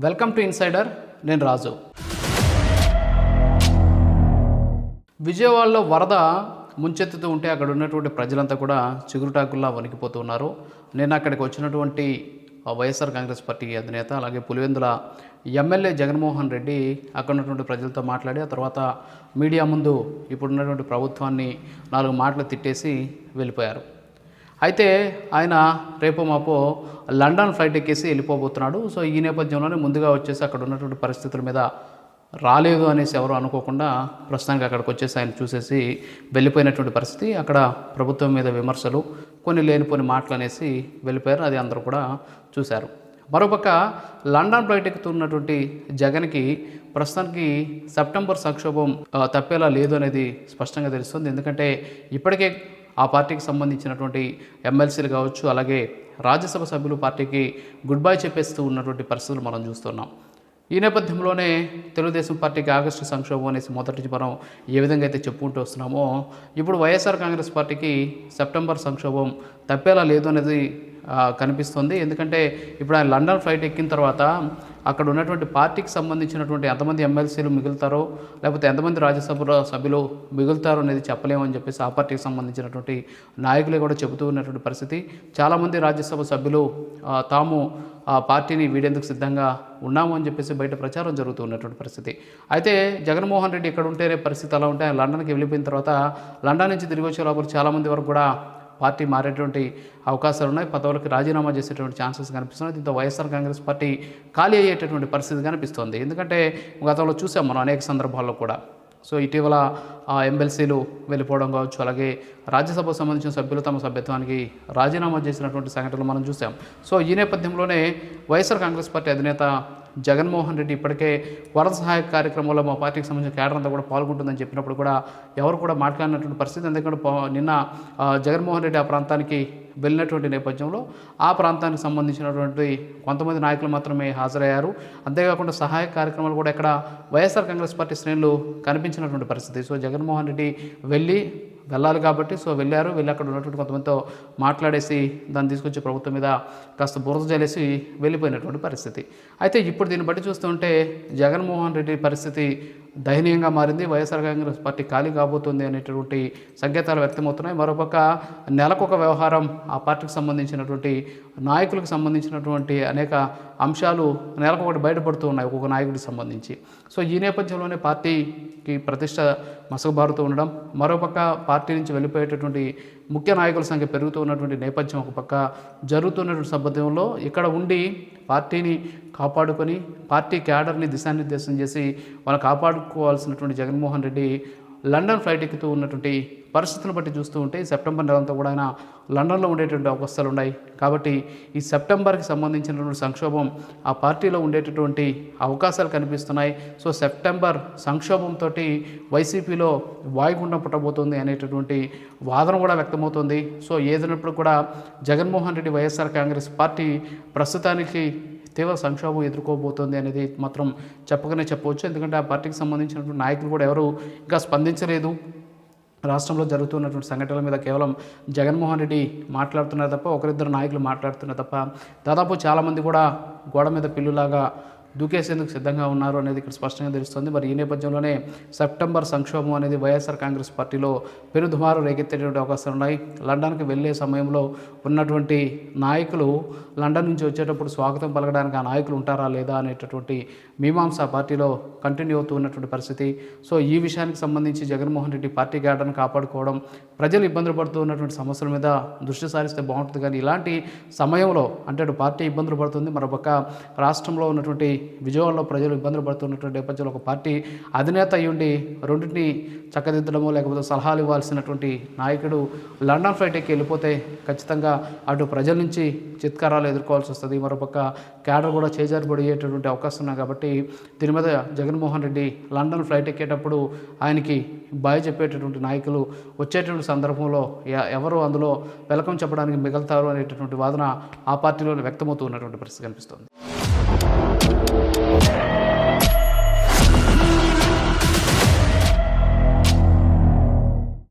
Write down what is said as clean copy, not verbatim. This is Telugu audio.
Welcome to insider. నేను రాజు. విజయవాడలో వరద ముంచెత్తుతూ ఉంటే అక్కడ ఉన్నటువంటి ప్రజలంతా కూడా చిగురుటాకుల్లా వణికిపోతూ ఉన్నారు. నేను అక్కడికి వచ్చినటువంటి వైఎస్ఆర్ కాంగ్రెస్ పార్టీ అధినేత అలాగే పులివెందుల ఎమ్మెల్యే జగన్మోహన్ రెడ్డి అక్కడ ఉన్నటువంటి ప్రజలతో మాట్లాడి ఆ తర్వాత మీడియా ముందు ఇప్పుడున్నటువంటి ప్రభుత్వాన్ని 4 మాటలు తిట్టేసి వెళ్ళిపోయారు. అయితే ఆయన రేపు మాపో లండన్ ఫ్లైట్ ఎక్కేసి వెళ్ళిపోబోతున్నాడు. సో ఈ నేపథ్యంలోనే ముందుగా వచ్చేసి అక్కడ ఉన్నటువంటి పరిస్థితుల మీద రాలేదు అనేసి ఎవరు అనుకోకుండా ప్రస్తుతానికి అక్కడికి వచ్చేసి ఆయన చూసేసి వెళ్ళిపోయినటువంటి పరిస్థితి. అక్కడ ప్రభుత్వం మీద విమర్శలు, కొన్ని లేనిపోని మాటలు అనేసి వెళ్ళిపోయారు. అది అందరూ కూడా చూశారు. మరోపక్క లండన్ ఫ్లైట్ ఎక్కుతున్నటువంటి జగన్కి ప్రస్తుతానికి సెప్టెంబర్ సంక్షోభం తప్పేలా లేదు అనేది స్పష్టంగా తెలుస్తుంది. ఎందుకంటే ఇప్పటికే ఆ పార్టీకి సంబంధించినటువంటి ఎమ్మెల్సీలు కావచ్చు, అలాగే రాజ్యసభ సభ్యులు పార్టీకి గుడ్ బై చెప్పేస్తూ ఉన్నటువంటి పరిస్థితులు మనం చూస్తున్నాం. ఈ నేపథ్యంలోనే తెలుగుదేశం పార్టీకి ఆగస్టు సంక్షోభం అనేసి మొదటి నుంచి మనం ఏ విధంగా అయితే చెప్పుకుంటూ వస్తున్నామో, ఇప్పుడు వైఎస్ఆర్ కాంగ్రెస్ పార్టీకి సెప్టెంబర్ సంక్షోభం తప్పేలా లేదు అనేది కనిపిస్తుంది. ఎందుకంటే ఇప్పుడు ఆయన లండన్ ఫ్లైట్ ఎక్కిన తర్వాత అక్కడ ఉన్నటువంటి పార్టీకి సంబంధించినటువంటి ఎంతమంది ఎమ్మెల్సీలు మిగులుతారో లేకపోతే ఎంతమంది రాజ్యసభ సభ్యులు మిగులుతారో అనేది చెప్పలేమని చెప్పేసి ఆ పార్టీకి సంబంధించినటువంటి నాయకులే కూడా చెబుతూ ఉన్నటువంటి పరిస్థితి. చాలామంది రాజ్యసభ సభ్యులు తాము ఆ పార్టీని వీడేందుకు సిద్ధంగా ఉన్నాము అని చెప్పేసి బయట ప్రచారం జరుగుతూ ఉన్నటువంటి పరిస్థితి. అయితే జగన్మోహన్ రెడ్డి ఇక్కడ ఉంటేనే పరిస్థితి అలా ఉంటే ఆయన లండన్కి వెళ్ళిపోయిన తర్వాత లండన్ నుంచి తిరిగి వచ్చే లోపల చాలామంది వరకు కూడా పార్టీ మారేటువంటి అవకాశాలు ఉన్నాయి. పదవులకు రాజీనామా చేసేటువంటి ఛాన్సెస్ కనిపిస్తున్నాయి. దీంతో వైఎస్ఆర్ కాంగ్రెస్ పార్టీ ఖాళీ అయ్యేటటువంటి పరిస్థితి కనిపిస్తోంది. ఎందుకంటే గతంలో చూసాం మనం అనేక సందర్భాల్లో కూడా. సో ఇటీవల ఎమ్మెల్సీలు వెళ్ళిపోవడం కావచ్చు, అలాగే రాజ్యసభకు సంబంధించిన సభ్యులు తమ సభ్యత్వానికి రాజీనామా చేసినటువంటి సంఘటనలు మనం చూసాం. సో ఈ నేపథ్యంలోనే వైఎస్ఆర్ కాంగ్రెస్ పార్టీ అధినేత జగన్మోహన్ రెడ్డి ఇప్పటికే వరద సహాయ కార్యక్రమంలో మా పార్టీకి సంబంధించిన కేడర్ అంతా కూడా పాల్గొంటుందని చెప్పినప్పుడు కూడా ఎవరు కూడా మాట్లాడినటువంటి పరిస్థితి. ఎందుకంటే నిన్న జగన్మోహన్ రెడ్డి ఆ ప్రాంతానికి వెళ్ళినటువంటి నేపథ్యంలో ఆ ప్రాంతానికి సంబంధించినటువంటి కొంతమంది నాయకులు మాత్రమే హాజరయ్యారు. అంతేకాకుండా సహాయ కార్యక్రమాలు కూడా ఇక్కడ వైఎస్ఆర్ కాంగ్రెస్ పార్టీ శ్రేణులు కనిపించినటువంటి పరిస్థితి. సో జగన్మోహన్ రెడ్డి వెళ్ళాలి కాబట్టి వెళ్ళి అక్కడ ఉన్నటువంటి కొంతమందితో మాట్లాడేసి దాన్ని తీసుకొచ్చి ప్రభుత్వం మీద కాస్త బురద జల్లేసి వెళ్ళిపోయినటువంటి పరిస్థితి. అయితే ఇప్పుడు దీన్ని బట్టి చూస్తుంటే జగన్మోహన్ రెడ్డి పరిస్థితి దయనీయంగా మారింది. వైఎస్ఆర్ కాంగ్రెస్ పార్టీ ఖాళీ కాబోతుంది అనేటువంటి సంకేతాలు వ్యక్తమవుతున్నాయి. మరోపక్క నెలకొక వ్యవహారం ఆ పార్టీకి సంబంధించినటువంటి నాయకులకు సంబంధించినటువంటి అనేక అంశాలు నెలకొకటి బయటపడుతూ ఉన్నాయి ఒక్కొక్క నాయకుడికి సంబంధించి. సో ఈ నేపథ్యంలోనే పార్టీకి ప్రతిష్ట మసకబారుతూ ఉండడం, మరోపక్క పార్టీ నుంచి వెళ్ళిపోయేటటువంటి ముఖ్య నాయకుల సంఖ్య పెరుగుతూ ఉన్నటువంటి నేపథ్యం ఒక పక్క జరుగుతున్నటువంటి సందర్భంలో ఇక్కడ ఉండి పార్టీని కాపాడుకొని పార్టీ క్యాడర్ని దిశానిర్దేశం చేసి వాళ్ళు కాపాడుకోవాల్సినటువంటి జగన్మోహన్ రెడ్డి లండన్ ఫ్లైట్ ఎక్కుతూ ఉన్నటువంటి పరిస్థితులను బట్టి చూస్తూ ఉంటే సెప్టెంబర్ నెలంతా కూడా ఆయన లండన్లో ఉండేటువంటి అవకాశాలు ఉన్నాయి. కాబట్టి ఈ సెప్టెంబర్కి సంబంధించినటువంటి సంక్షోభం ఆ పార్టీలో ఉండేటటువంటి అవకాశాలు కనిపిస్తున్నాయి. సో సెప్టెంబర్ సంక్షోభంతో వైసీపీలో వాయుగుండం పుట్టబోతుంది అనేటటువంటి వాదన కూడా వ్యక్తమవుతుంది. సో ఏదైనప్పుడు కూడా జగన్మోహన్ రెడ్డి వైఎస్ఆర్ కాంగ్రెస్ పార్టీ ప్రస్తుతానికి తీవ్ర సంక్షోభం ఎదుర్కోబోతోంది అనేది మాత్రం చెప్పకనే చెప్పవచ్చు. ఎందుకంటే ఆ పార్టీకి సంబంధించినటువంటి నాయకులు కూడా ఎవరు ఇంకా స్పందించలేదు. రాష్ట్రంలో జరుగుతున్నటువంటి సంఘటనల మీద కేవలం జగన్మోహన్ రెడ్డి మాట్లాడుతున్నారు తప్ప, ఒకరిద్దరు నాయకులు మాట్లాడుతున్నారు తప్ప దాదాపు చాలామంది కూడా గోడ మీద పిల్లులాగా దూకేసేందుకు సిద్ధంగా ఉన్నారు అనేది ఇక్కడ స్పష్టంగా తెలుస్తుంది. మరి ఈ నేపథ్యంలోనే సెప్టెంబర్ సంక్షోభం అనేది వైఎస్ఆర్ కాంగ్రెస్ పార్టీలో పెనుదుమారు రేకెత్తేటువంటి అవకాశాలు ఉన్నాయి. లండన్కి వెళ్ళే సమయంలో ఉన్నటువంటి నాయకులు లండన్ నుంచి వచ్చేటప్పుడు స్వాగతం పలకడానికి ఆ నాయకులు ఉంటారా లేదా అనేటటువంటి మీమాంస పార్టీలో కంటిన్యూ అవుతూ ఉన్నటువంటి పరిస్థితి. సో ఈ విషయానికి సంబంధించి జగన్మోహన్ రెడ్డి పార్టీ క్యాడర్ను కాపాడుకోవడం, ప్రజలు ఇబ్బందులు పడుతూ ఉన్నటువంటి సమస్యల మీద దృష్టి సారిస్తే బాగుంటుంది. కానీ ఇలాంటి సమయంలో అంటే పార్టీ ఇబ్బందులు పడుతుంది, మరోపక్క రాష్ట్రంలో ఉన్నటువంటి విజయవాడలో ప్రజలు ఇబ్బందులు పడుతున్నటువంటి నేపథ్యంలో ఒక పార్టీ అధినేత అయ్యుండి రెండింటిని చక్కదిద్దడమో లేకపోతే సలహాలు ఇవ్వాల్సినటువంటి నాయకుడు లండన్ ఫ్లైట్ ఎక్కి వెళ్ళిపోతే ఖచ్చితంగా అటు ప్రజల నుంచి చిత్కారాలు ఎదుర్కోవాల్సి వస్తుంది. మరోపక్క క్యాడర్ కూడా చేజారిపడేటటువంటి అవకాశం ఉన్నాయి. కాబట్టి దీని మీద జగన్మోహన్ రెడ్డి లండన్ ఫ్లైట్ ఎక్కేటప్పుడు ఆయనకి బాయ్ చెప్పేటటువంటి నాయకులు వచ్చేటువంటి సందర్భంలో ఎవరు అందులో వెల్కమ్ చెప్పడానికి మిగులుతారు అనేటటువంటి వాదన ఆ పార్టీలో వ్యక్తమవుతూ ఉన్నటువంటి పరిస్థితి కనిపిస్తుంది.